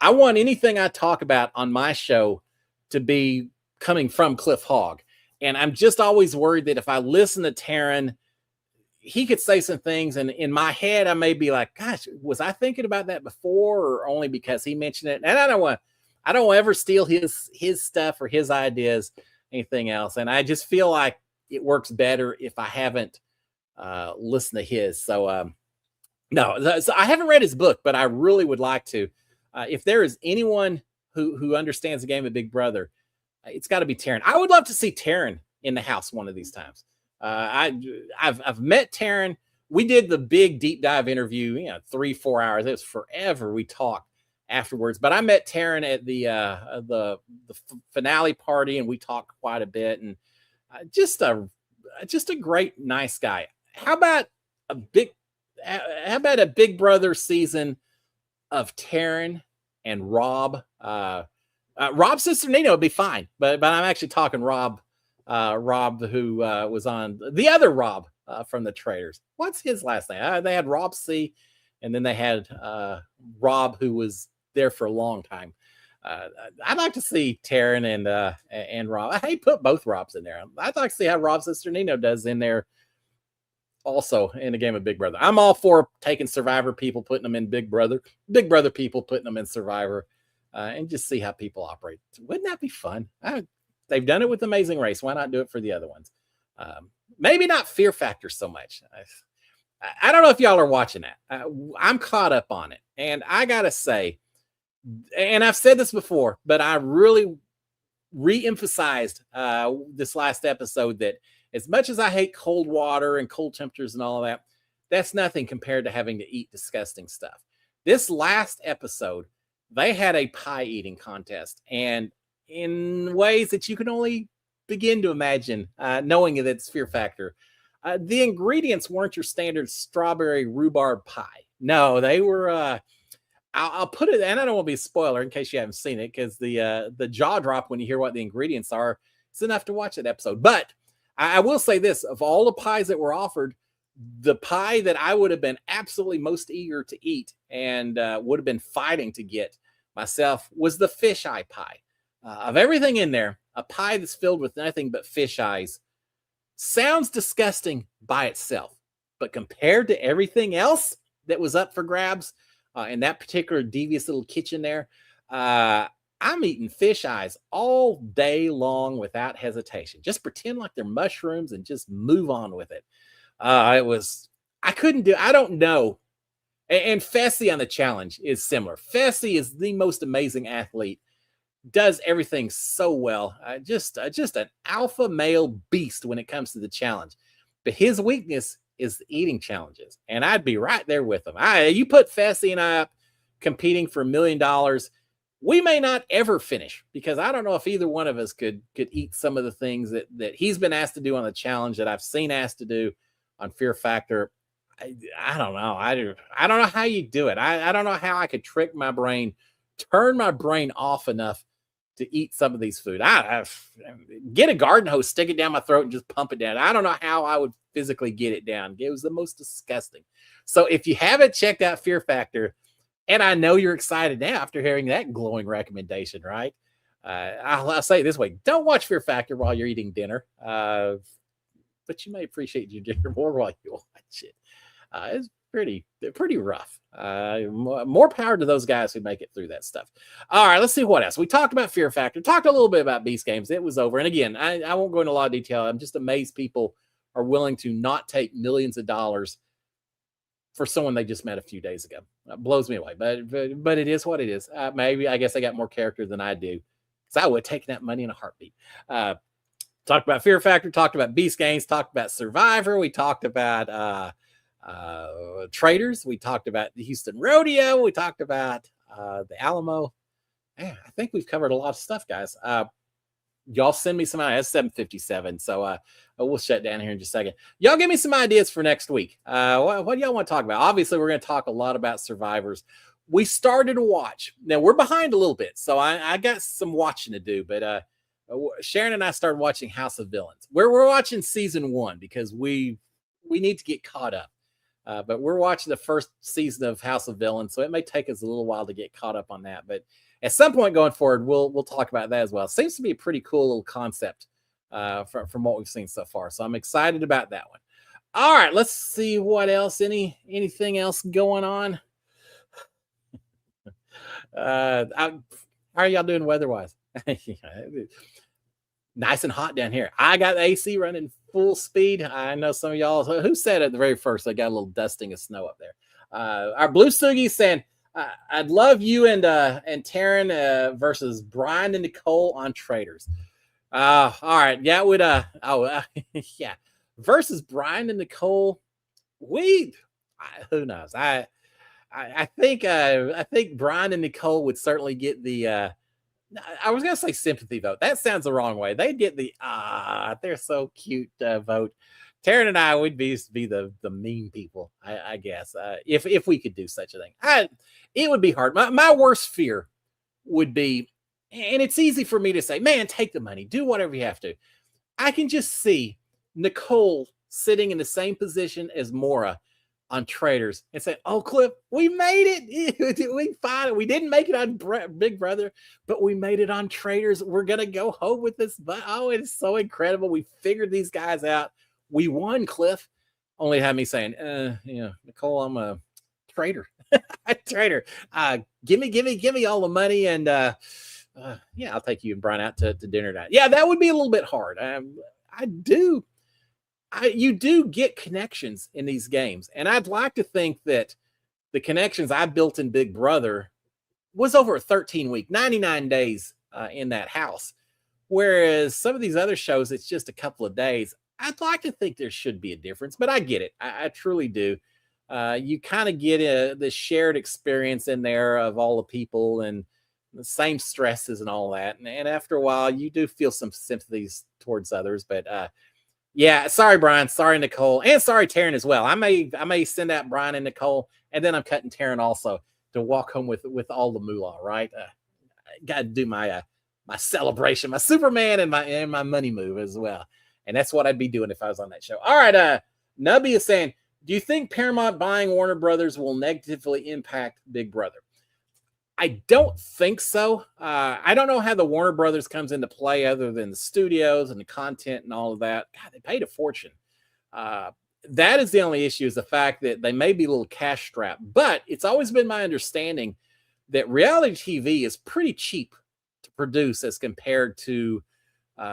I want anything I talk about on my show to be coming from Cliff Hogg. And I'm just always worried that if I listen to Taryn, he could say some things, and in my head, I may be like, gosh, was I thinking about that before, or only because he mentioned it? And I don't want to ever steal his stuff or his ideas, anything else. And I just feel like it works better if I haven't listened to his. So no, so I haven't read his book, but I really would like to. If there is anyone who understands the game of Big Brother, it's got to be Taryn. I would love to see Taryn in the house one of these times. I've met Taryn. We did the big deep dive interview, 3-4 hours. It was forever. We talked afterwards, but I met Taryn at the finale party, and we talked quite a bit. And just a great, nice guy. How about a Big Brother season of Taryn and Rob? Rob's sister Nina would be fine, but I'm actually talking Rob, who was on the other Rob from the Traitors. What's his last name? They had Rob C, and then they had Rob, who was there for a long time. I'd like to see Taryn and Rob. I put both Robs in there. I'd like to see how Rob's sister Nino does in there also in the game of Big Brother. I'm all for taking Survivor people, putting them in Big Brother people, putting them in Survivor, and just see how people operate. Wouldn't that be fun? They've done it with Amazing Race. Why not do it for the other ones? Maybe not Fear Factor so much. I don't know if y'all are watching that. I'm caught up on it. And I got to say, and I've said this before, but I really re-emphasized this last episode that As much as I hate cold water and cold temperatures and all of that, that's nothing compared to having to eat disgusting stuff. This last episode, they had a pie eating contest, and in ways that you can only begin to imagine, knowing that it's Fear Factor. The ingredients weren't your standard strawberry rhubarb pie. No, they were. I'll put it, and I don't want to be a spoiler in case you haven't seen it, because the jaw drop when you hear what the ingredients are, it's enough to watch that episode. But I will say this: of all the pies that were offered, the pie that I would have been absolutely most eager to eat and would have been fighting to get myself was the fish eye pie. Of everything in there, a pie that's filled with nothing but fish eyes sounds disgusting by itself, but compared to everything else that was up for grabs in that particular devious little kitchen there, I'm eating fish eyes all day long without hesitation. Just pretend like they're mushrooms and just move on with it. I don't know. And Fessy on the challenge is similar. Fessy is the most amazing athlete, does everything so well. Just an alpha male beast when it comes to the challenge. But his weakness is the eating challenges. And I'd be right there with him. You put Fessy and I up competing for $1 million, we may not ever finish, because I don't know if either one of us could eat some of the things that he's been asked to do on the challenge, that I've seen asked to do on Fear Factor. I don't know. I don't know how you do it. I don't know how I could trick my brain, turn my brain off enough to eat some of these food. I get a garden hose, stick it down my throat, and just pump it down. I don't know how I would physically get it down. It was the most disgusting. So if you haven't checked out Fear Factor, and I know you're excited now after hearing that glowing recommendation, right? I'll say it this way: don't watch Fear Factor while you're eating dinner, but you may appreciate your dinner more while you watch it. It's pretty rough. More power to those guys who make it through that stuff. All right, let's see what else. We talked about Fear Factor, talked a little bit about Beast Games. It was over. And again, I won't go into a lot of detail. I'm just amazed people are willing to not take millions of dollars for someone they just met a few days ago. It blows me away, but it is what it is. Maybe, I guess I got more character than I do, because I would have taken that money in a heartbeat. Talked about Fear Factor, talked about Beast Games, talked about Survivor. We talked about Traitors. We talked about the Houston Rodeo. We talked about the Alamo. Man, I think we've covered a lot of stuff, guys. Y'all send me some ideas. 7:57, so we'll shut down here in just a second. Y'all give me some ideas for next week. What do y'all want to talk about? Obviously, we're going to talk a lot about Survivors. We started to watch. Now, we're behind a little bit, so I got some watching to do, but Sharon and I started watching House of Villains. We're watching season 1 because we need to get caught up. But we're watching the first season of House of Villains, so it may take us a little while to get caught up on that. But at some point going forward, we'll talk about that as well. It seems to be a pretty cool little concept from what we've seen so far. So I'm excited about that one. All right, let's see what else. Anything else going on? How are y'all doing weather-wise? Nice and hot down here. I got the AC running full speed. I know some of y'all who said at the very first, I got a little dusting of snow up there. Our Blue Sugi saying, I'd love you and Taryn versus Brian and Nicole on Traitors. All right. Yeah, it would yeah. Versus Brian and Nicole. Who knows? I think Brian and Nicole would certainly get the I was gonna say sympathy vote. That sounds the wrong way. They'd get the they're so cute vote. Taryn and I would be the mean people, I guess, if we could do such a thing. It would be hard. My worst fear would be, and it's easy for me to say, man, take the money, do whatever you have to. I can just see Nicole sitting in the same position as Mora on Traitors and say, oh, Cliff, we made it. We fought. We didn't make it on Big Brother, but we made it on Traitors. We're going to go home with this. But oh, it is so incredible. We figured these guys out. We won, Cliff. Only have me saying, Nicole, I'm a traitor. A traitor. Give me all the money. And I'll take you and Brian out to dinner tonight. Yeah, that would be a little bit hard. You do get connections in these games. And I'd like to think that the connections I built in Big Brother was over a 13-week, 99 days in that house. Whereas some of these other shows, it's just a couple of days. I'd like to think there should be a difference, but I get it. I truly do. You kind of get the shared experience in there of all the people and the same stresses and all that. And after a while, you do feel some sympathies towards others. But yeah, sorry, Brian. Sorry, Nicole. And sorry, Taryn as well. I may send out Brian and Nicole, and then I'm cutting Taryn also to walk home with all the moolah, right? Got to do my my celebration, my Superman and my money move as well. And that's what I'd be doing if I was on that show. All right, Nubby is saying, do you think Paramount buying Warner Brothers will negatively impact Big Brother? I don't think so. I don't know how the Warner Brothers comes into play other than the studios and the content and all of that. God, they paid a fortune. That is the only issue, is the fact that they may be a little cash strapped. But it's always been my understanding that reality TV is pretty cheap to produce as compared to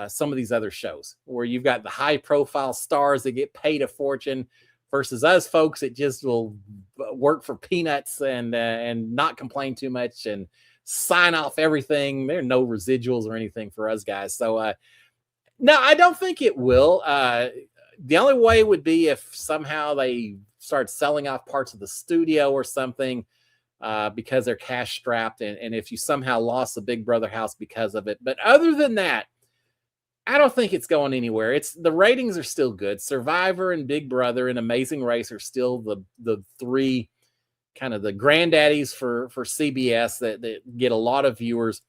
some of these other shows where you've got the high profile stars that get paid a fortune versus us folks that just will work for peanuts and not complain too much and sign off everything. There are no residuals or anything for us guys. So no, I don't think it will. The only way would be if somehow they start selling off parts of the studio or something because they're cash strapped, and if you somehow lost the Big Brother house because of it. But other than that, I don't think it's going anywhere. It's the ratings are still good. Survivor and Big Brother and Amazing Race are still the three kind of the granddaddies for CBS that get a lot of viewers.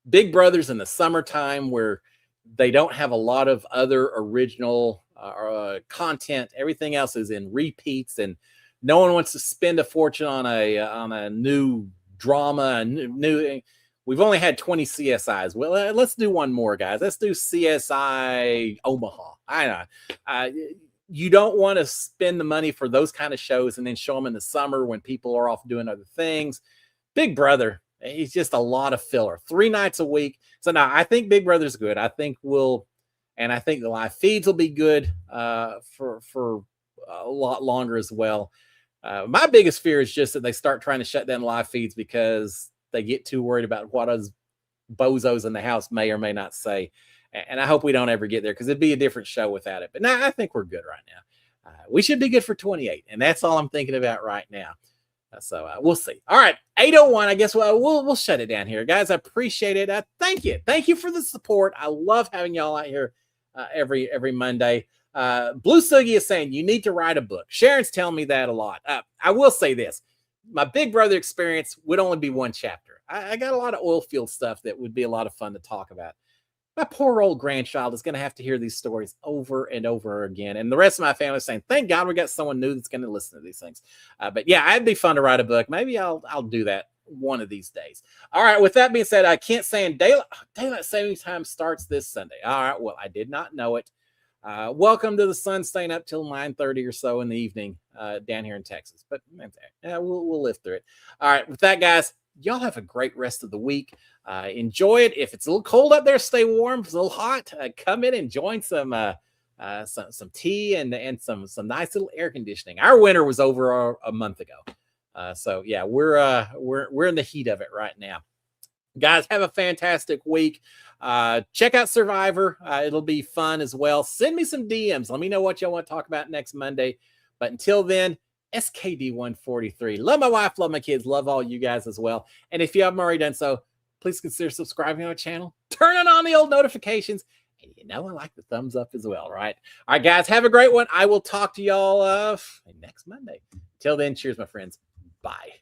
Big Brother's in the summertime where they don't have a lot of other original content. Everything else is in repeats, and no one wants to spend a fortune on a new drama. We've only had 20 CSIs. Well, let's do one more, guys. Let's do CSI Omaha. I know. You don't want to spend the money for those kind of shows and then show them in the summer when people are off doing other things. Big Brother, he's just a lot of filler. 3 nights a week. So now I think Big Brother's good. I think I think the live feeds will be good for a lot longer as well. My biggest fear is just that they start trying to shut down live feeds because they get too worried about what us bozos in the house may or may not say. And I hope we don't ever get there because it'd be a different show without it. But now I think we're good right now. We should be good for 28. And that's all I'm thinking about right now. So we'll see. All right. 8:01. I guess we'll shut it down here. Guys, I appreciate it. Thank you. Thank you for the support. I love having y'all out here every Monday. Blue Sugi is saying you need to write a book. Sharon's telling me that a lot. I will say this. My Big Brother experience would only be 1 chapter. I got a lot of oil field stuff that would be a lot of fun to talk about. My poor old grandchild is going to have to hear these stories over and over again. And the rest of my family is saying, thank God we got someone new that's going to listen to these things. But yeah, it'd be fun to write a book. Maybe I'll do that one of these days. All right. With that being said, I can't say daylight saving time starts this Sunday. All right. Well, I did not know it. Welcome to the sun staying up till 9:30 or so in the evening down here in Texas. But we'll live through it. All right. With that, guys, y'all have a great rest of the week. Enjoy it. If it's a little cold up there, stay warm. If it's a little hot, come in and join some tea and some nice little air conditioning. Our winter was over a month ago. So yeah, we're in the heat of it right now. Guys, have a fantastic week. Check out Survivor. It'll be fun as well. Send me some DMs. Let me know what y'all want to talk about next Monday. But until then, SKD143. Love my wife, love my kids, love all you guys as well. And if you haven't already done so, please consider subscribing to our channel, turning on the old notifications, and I like the thumbs up as well, right? All right, guys, have a great one. I will talk to y'all next Monday. Till then, cheers, my friends. Bye.